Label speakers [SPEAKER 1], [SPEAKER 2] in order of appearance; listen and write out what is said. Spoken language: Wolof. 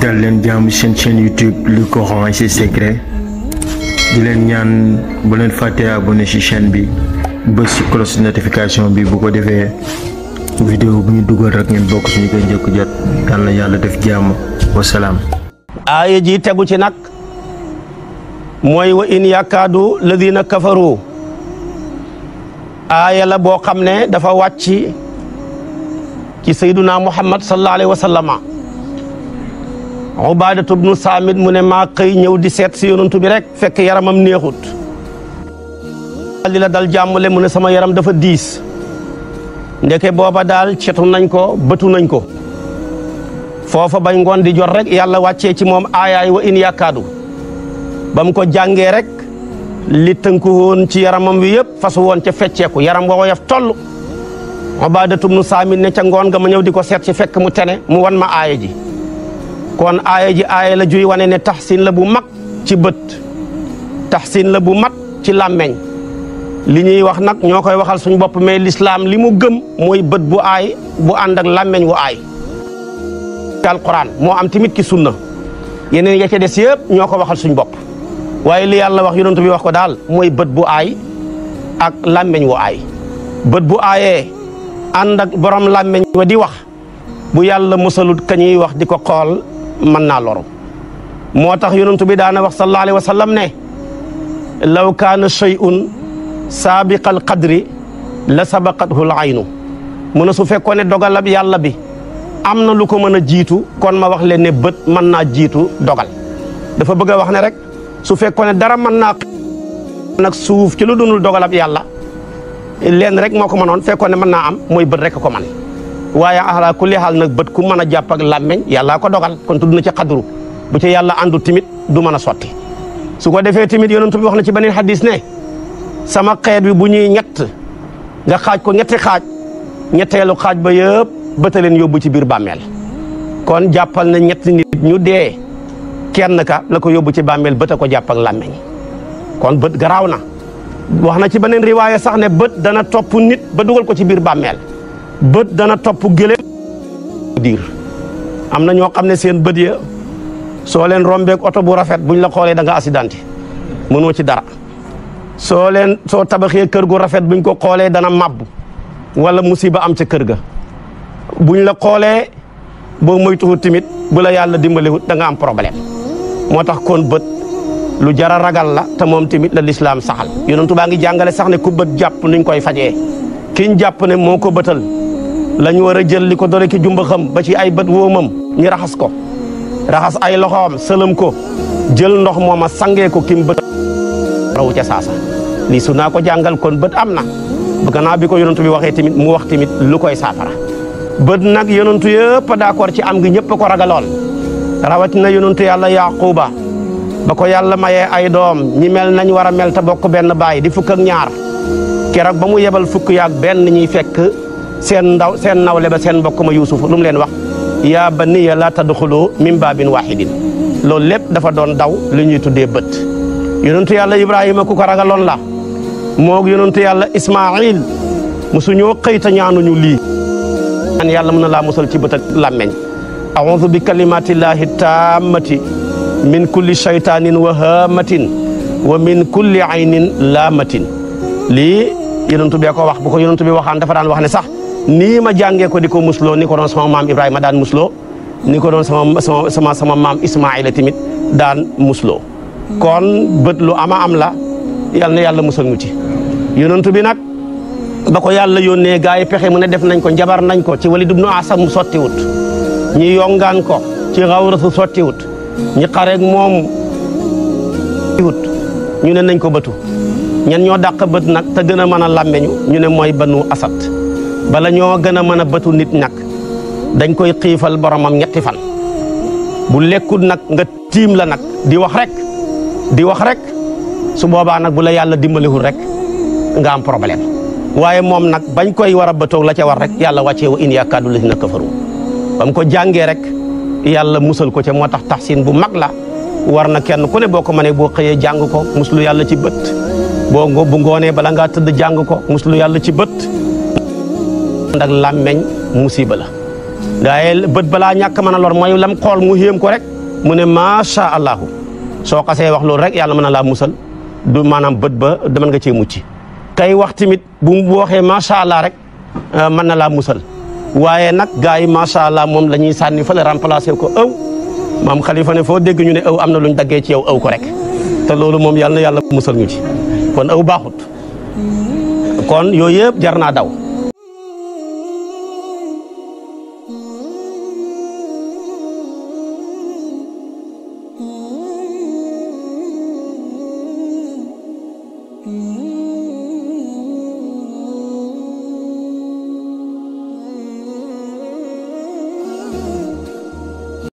[SPEAKER 1] dal leen jàmm seen chaîne YouTube le Coran et ses secrets di leen ñaan bu leen fàtte abonné ci chaîne bi bës ci cloche notification bi bu ko defee vidéo bu ñu dugal rek ngeen bokk ci ñu koy njëkk jot yal na yàlla def jàmm wasalaam.
[SPEAKER 2] aaya ji tegu ci nag mooy wa in yakaadu ladina kafaru aaya la boo xam ne dafa wàcc ci sayduna muhammad sallallahu alayhi wa sallama Ubaadatu bnu Saamit mu ne maa xëy ñëw di seet si yonantu bi rek fekk yaramam neexut li la dal jàmmule mu ne sama yaram dafa diis ndeke booba daal cetu nañ ko bëtu nañ ko foofa bañ ngoon di jot rek yàlla wàccee ci moom aayaay wa in yakaadu ba mu ko jàngee rek li tënku woon ci yaramam wi yëpp fasu woon ca fecceeku yaram wa woyof toll Ubaadatu bnu Saamit ne ca ngoon nga ma ñëw di ko seet ci fekk mu tene mu wan ma aaya ji kon aaya ji aaya la juy wane ne taxsin la bu mag ci bët taxsin la bu mat ci làmmeñ li ñuy wax nag ñoo koy waxal suñu bopp mais l'islam li mu gëm mooy bët bu aay bu ànd ak làmmeñ wu aay alquran moo am tamit ki sunna yeneen ya ca des yëpp ñoo ko waxal suñu bopp waaye li yàlla wax yonent bi wax ko daal mooy bët bu aay ak làmmeñ wu aay bët bu aayee ànd ak borom làmmeñ wa di wax bu yàlla musalut kañuy wax di ko xool mën naa loru moo tax yonent bi daana wax sallallahu alayhi wa sallam ne law kaana shay'un saabiqal qadri la sabaqathu al aynu mu ne su fekkoon ne dogalab yàlla bi am na lu ko mën a jiitu kon ma wax leen ne bët mën naa jiitu dogal dafa bëgg a wax ne rek su fekkoon ne dara mën naa nag suuf ci lu dunul dogalab yàlla leen rek moo ko mënoon fekkoon ne mën naa am mooy bët rek ko man waaye ala kulli xaal nag bët ku mën a jàpp ak làmmeñ yàllaa ko dogal kon tudd na ci xadru bu ci yàlla àndu timit du mën a sotti su ko defee timit yonent bi wax na ci beneen xadis ne sama xeet bi bu ñuy ñett nga xaaj ko ñetti xaaj ñetteelu xaaj ba yëpp bëta leen yóbbu ci biir bàmmeel kon jàppal na ñetti nit ñu dee kenn ka la ko yóbbu ci bàmmeel bëta ko jàpp ak làmmeñ kon bët garaaw na wax na ci beneen riwaaya sax ne bët dana topp nit ba dugal ko ci biir bàmmeel bët dana topp gëléem diir am na ñoo xam ne seen bët ya soo leen rombeek oto bu rafet buñ la xoolee da nga accidenté mënoo ci dara soo tabaxee kër gu rafet buñ ko xoolee dana màbb wala musiba am ca kër ga buñ la xoolee boo moytuwut tamit bu la yàlla dimbalewut da nga am problème moo tax kon bët lu jara ragal la te moom tamit la lislaam saxal yonentu baa ngi jàngale sax ne ku bët jàpp nuñ koy fajee kiñ jàpp ne moo ko bëtal lañu war a jël li ko dore ki jumba xam ba ci ay bët woomam ñu raxas ko raxas ay loxoom sëlëm ko jël ndox mooma sangee ko kim bët rawu ca saasa lii su naa ko jàngal kon bët am na gannaaw bi ko yonentu bi waxee tamit mu wax tamit lu koy saafara bët nag yonentu yëpp d'accord ci am gi ñëpp ko ragaloon rawatina yonentu yàlla yaquba ba ko yàlla mayee ay doom ñi mel nañ war a mel te bokk benn baay di fukk ak ñaar keroog ba mu yebal fukk yaag benn ñuy fekk seen nawle ba seen mbokk ma Yuusuf lu mu leen wax yaa baniya laa tadxulu min baabin waahidin loolu lépp dafa doon daw li ñuy tuddee bët yonentu yàlla Ibrahima ku ko ragaloon la moog yonentu yàlla Ismaayil musuñoo xëy ta ñaanuñu lii an yàlla mën na laa musal ci bët ak làmmeñ a'uudu bi kalimatillahi tammati min kulli shaytanin wa haamatin wa min kulli aynin laamatin lii yonentu bee ko wax bu ko yonentu bi waxaan dafa daan wax ne sax nii ma jàngee ko di ko musloo ni ko doon sama maam Ibrahima daan musloo ni ko doon sama maam Ismaayila tamit daan musloo kon bët lu ama am la yal na yàlla musal ñu ci yonentu bi nag ba ko yàlla yónnee gaa yi pexe mu ne def nañ ko njabar nañ ko ci Walid ibn Asam mu sottiwut ñi yongaan ko ci Xawratu sottiwut ñi xareeg moom wut ñu ne nañ ko bëtu ñan ñoo dàq bët nag te gën a mën a làmmeñu ñu ne mooy Banu Asad bala ñoo gën a mën a bëtu nit nag dañ koy xiifal boromam ñetti fan bu lekkul nag nga tiim la nag di wax rek su boobaa nag bu la yàlla dimbalewul rek nga am problème waaye moom nag bañ koy war a bëtoog la ca war rek yàlla wàccee wa in yakaadu llaziina kafaru ba mu ko jàngee rek yàlla musal ko ca moo tax taxsin bu mag la war na kenn ku ne boo ko mënee boo xëyee jàng ko muslu yàlla ci bët bu ngoonee bala ngaa tëdd jàng ko muslu yàlla ci bët ndax làmmeñ musiba la waaye bët balaa ñàkk mën a lor mooy lam xool mu yéem ko rek mu ne macha allahu soo xasee wax loolu rek yàlla mën na laa musal du maanaam bët ba mën nga cee mucc kay wax tamit bu mu waxee macha allah rek mën na laa musal waaye nag gars yi macha allah moom la ñuy sànni fa la remplacer ko ëw maam Khalifa ne foo dégg ñu ne ëw am na luñ daggee ci yow ëw ko rek te loolu moom yàlla na yàlla musal ñu ci kon ëw baaxut kon yooyu yëpp jar naa daw